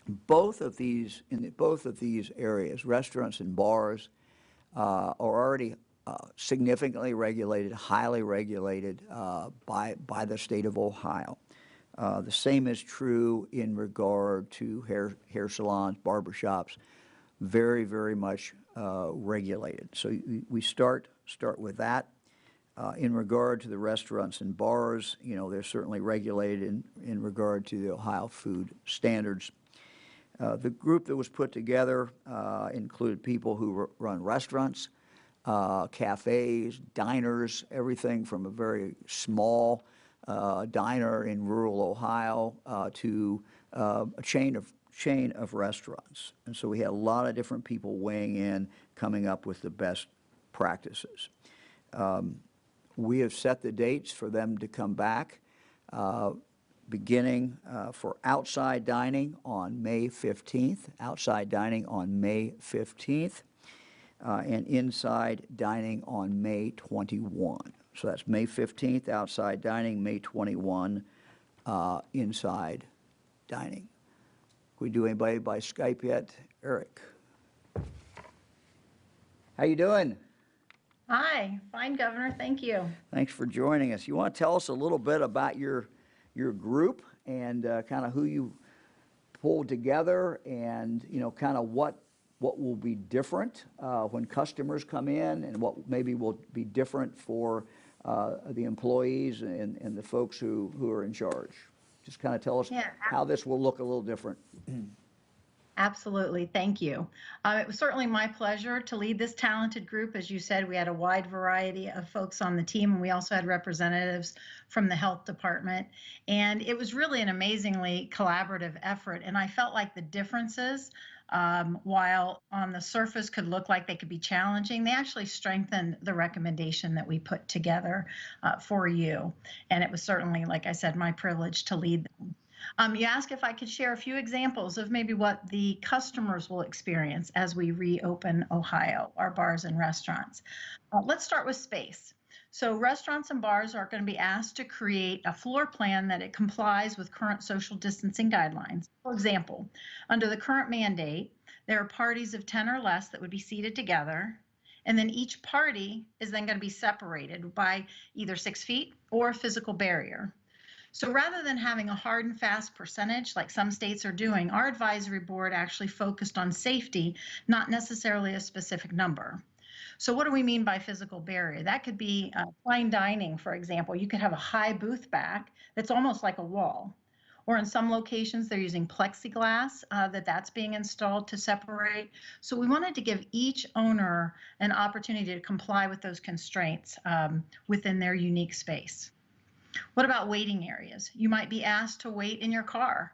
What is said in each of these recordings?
both of these areas, restaurants and bars, are already significantly regulated, highly regulated by the state of Ohio. The same is true in regard to hair salons, barbershops, very, very much regulated. So we start with that. In regard to the restaurants and bars, they're certainly regulated in regard to the Ohio food standards. The group that was put together included people who run restaurants, cafes, diners, everything from a very small diner in rural Ohio to a chain of restaurants. And so we had a lot of different people weighing in, coming up with the best practices. We have set the dates for them to come back, beginning for outside dining on May 15th, outside dining on May 15th, and inside dining on May 21. So that's May 15th, outside dining, May 21, inside dining. We do anybody by Skype yet? Eric. How you doing? Hi, fine, Governor. Thank you. Thanks for joining us. You want to tell us a little bit about your group and kind of who you pulled together, and kind of what will be different when customers come in, and what maybe will be different for the employees and the folks who are in charge. Just kind of tell us how this will look a little different. Absolutely. Thank you. It was certainly my pleasure to lead this talented group. As you said, we had a wide variety of folks on the team, and we also had representatives from the health department. And it was really an amazingly collaborative effort. And I felt like the differences, while on the surface could look like they could be challenging, they actually strengthened the recommendation that we put together for you. And it was certainly, like I said, my privilege to lead them. You asked if I could share a few examples of maybe what the customers will experience as we reopen Ohio, our bars and restaurants. Let's start with space. So restaurants and bars are going to be asked to create a floor plan that it complies with current social distancing guidelines. For example, under the current mandate, there are parties of 10 or less that would be seated together, and then each party is then going to be separated by either 6 feet or a physical barrier. So rather than having a hard and fast percentage like some states are doing, our advisory board actually focused on safety, not necessarily a specific number. So what do we mean by physical barrier? That could be fine dining, for example. You could have a high booth back that's almost like a wall. Or in some locations, they're using plexiglass that's being installed to separate. So we wanted to give each owner an opportunity to comply with those constraints within their unique space. What about waiting areas? You might be asked to wait in your car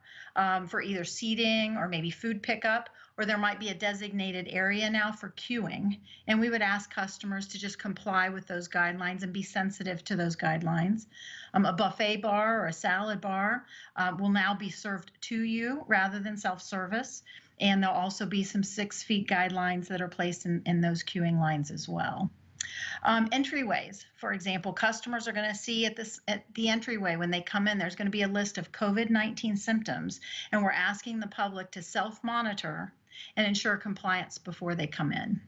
for either seating or maybe food pickup, or there might be a designated area now for queuing. And we would ask customers to just comply with those guidelines and be sensitive to those guidelines. A buffet bar or a salad bar will now be served to you rather than self-service. And there'll also be some 6 feet guidelines that are placed in those queuing lines as well. Entryways, for example, customers are going to see at the entryway when they come in, there's going to be a list of COVID-19 symptoms, and we're asking the public to self-monitor and ensure compliance before they come in.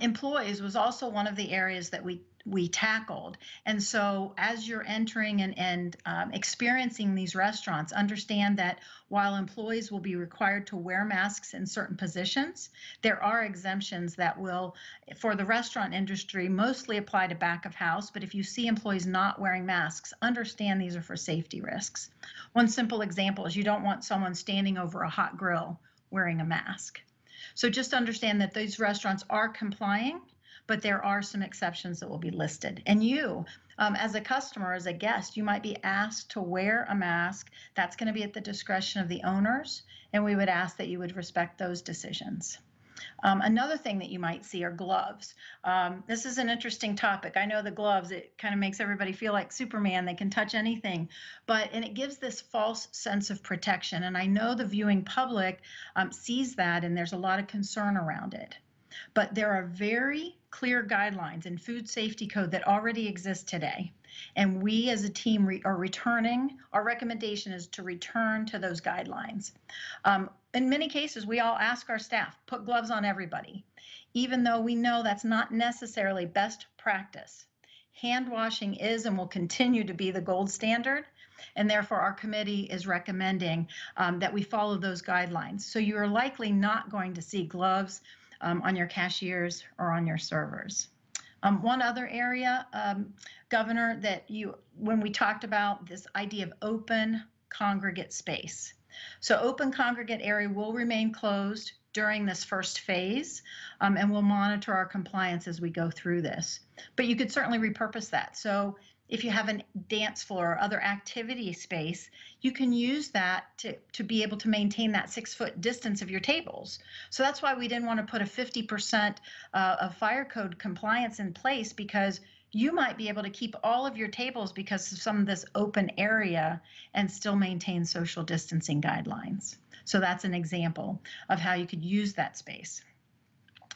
Employees was also one of the areas that we tackled. And so as you're entering and experiencing these restaurants, understand that while employees will be required to wear masks in certain positions, there are exemptions that will, for the restaurant industry, mostly apply to back of house. But if you see employees not wearing masks, understand these are for safety risks. One simple example is you don't want someone standing over a hot grill wearing a mask. So just understand that these restaurants are complying, but there are some exceptions that will be listed. And you, as a customer, as a guest, you might be asked to wear a mask. That's going to be at the discretion of the owners, and we would ask that you would respect those decisions. Another thing that you might see are gloves. This is an interesting topic. I know the gloves, it kind of makes everybody feel like Superman. They can touch anything, and it gives this false sense of protection. And I know the viewing public sees that, and there's a lot of concern around it. But there are very clear guidelines in food safety code that already exist today. And we as a team are returning. Our recommendation is to return to those guidelines. In many cases, we all ask our staff, put gloves on everybody, even though we know that's not necessarily best practice. Hand washing is and will continue to be the gold standard. And therefore, our committee is recommending that we follow those guidelines. So you are likely not going to see gloves on your cashiers or on your servers. One other area, Governor, when we talked about this idea of open congregate space. So open congregate area will remain closed during this first phase, and we'll monitor our compliance as we go through this. But you could certainly repurpose that. So if you have a dance floor or other activity space, you can use that to be able to maintain that 6-foot distance of your tables. So that's why we didn't want to put a 50% of fire code compliance in place, because you might be able to keep all of your tables because of some of this open area and still maintain social distancing guidelines. So that's an example of how you could use that space.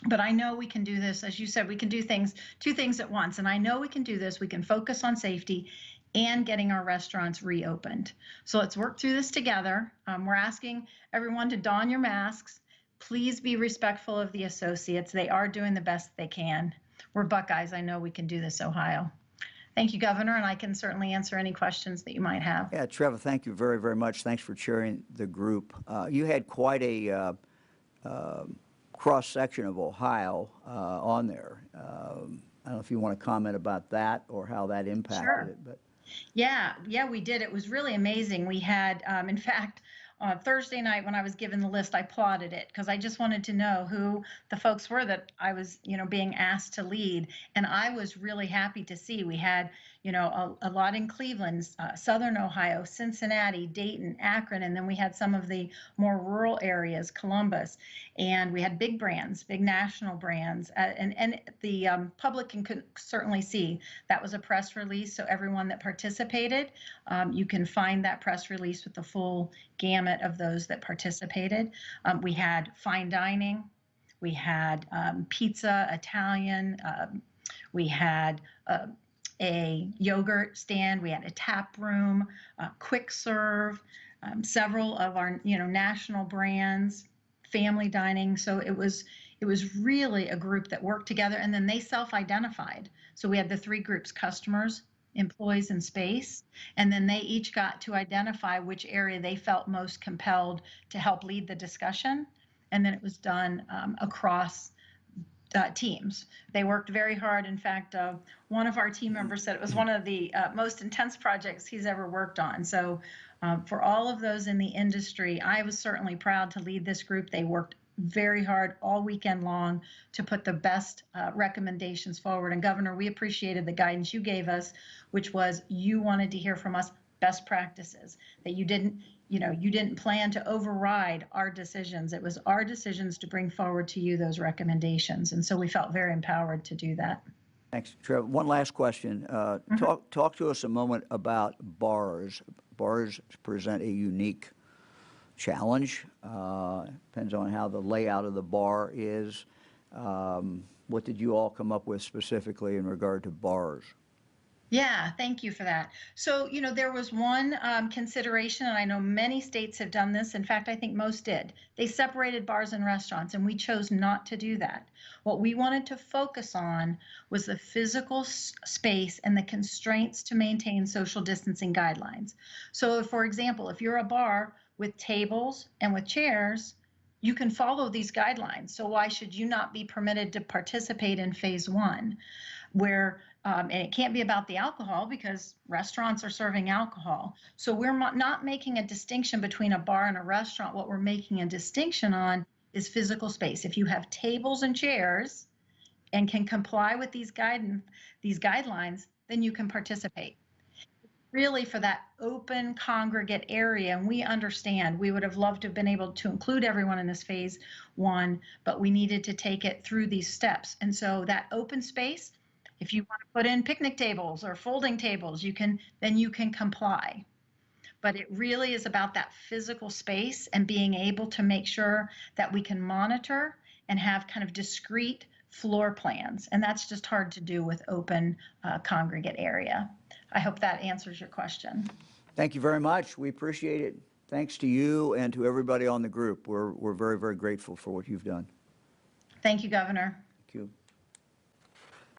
But I know we can do this. As you said, we can do two things at once. And I know we can do this. We can focus on safety and getting our restaurants reopened. So let's work through this together. We're asking everyone to don your masks. Please be respectful of the associates. They are doing the best they can. We're Buckeyes. I know we can do this, Ohio. Thank you, Governor, and I can certainly answer any questions that you might have. Yeah, Trevor, thank you very, very much. Thanks for chairing the group. You had quite a cross-section of Ohio on there. I don't know if you want to comment about that or how that impacted it. But Yeah, we did. It was really amazing. We had, in fact, Thursday night when I was given the list, I plotted it because I just wanted to know who the folks were that I was, being asked to lead. And I was really happy to see we had, a lot in Cleveland, Southern Ohio, Cincinnati, Dayton, Akron, and then we had some of the more rural areas, Columbus, and we had big brands, big national brands, and the public can certainly see that was a press release. So everyone that participated, you can find that press release with the full gamut of those that participated. We had fine dining, we had pizza, Italian, we had a yogurt stand, we had a tap room, quick serve, several of our national brands, family dining. So it was really a group that worked together, and then they self-identified. So we had the three groups: customers, employees, and space, and then they each got to identify which area they felt most compelled to help lead the discussion. And then it was done across teams. They worked very hard. In fact, one of our team members said it was one of the most intense projects he's ever worked on. So for all of those in the industry, I was certainly proud to lead this group. They worked very hard all weekend long to put the best recommendations forward. And Governor, we appreciated the guidance you gave us, which was you wanted to hear from us best practices, that you didn't plan to override our decisions. It was our decisions to bring forward to you those recommendations. And so we felt very empowered to do that. thanks, Trevor. One last question. Talk to us a moment about bars. Bars present a unique challenge. Depends on how the layout of the bar is. What did you all come up with specifically in regard to bars? Yeah, thank you for that. So, there was one consideration, and I know many states have done this. In fact, I think most did. They separated bars and restaurants, and we chose not to do that. What we wanted to focus on was the physical space and the constraints to maintain social distancing guidelines. So, for example, if you're a bar with tables and with chairs, you can follow these guidelines. So why should you not be permitted to participate in phase one, where and it can't be about the alcohol because restaurants are serving alcohol. So we're not making a distinction between a bar and a restaurant. What we're making a distinction on is physical space. If you have tables and chairs and can comply with these guidelines, then you can participate. Really for that open congregate area, and we understand we would have loved to have been able to include everyone in this phase one, but we needed to take it through these steps. And so that open space, if you want to put in picnic tables or folding tables, you can comply. But it really is about that physical space and being able to make sure that we can monitor and have kind of discrete floor plans. And that's just hard to do with open congregate area. I hope that answers your question. Thank you very much. We appreciate it. Thanks to you and to everybody on the group. We're very, very grateful for what you've done. Thank you, Governor. Thank you.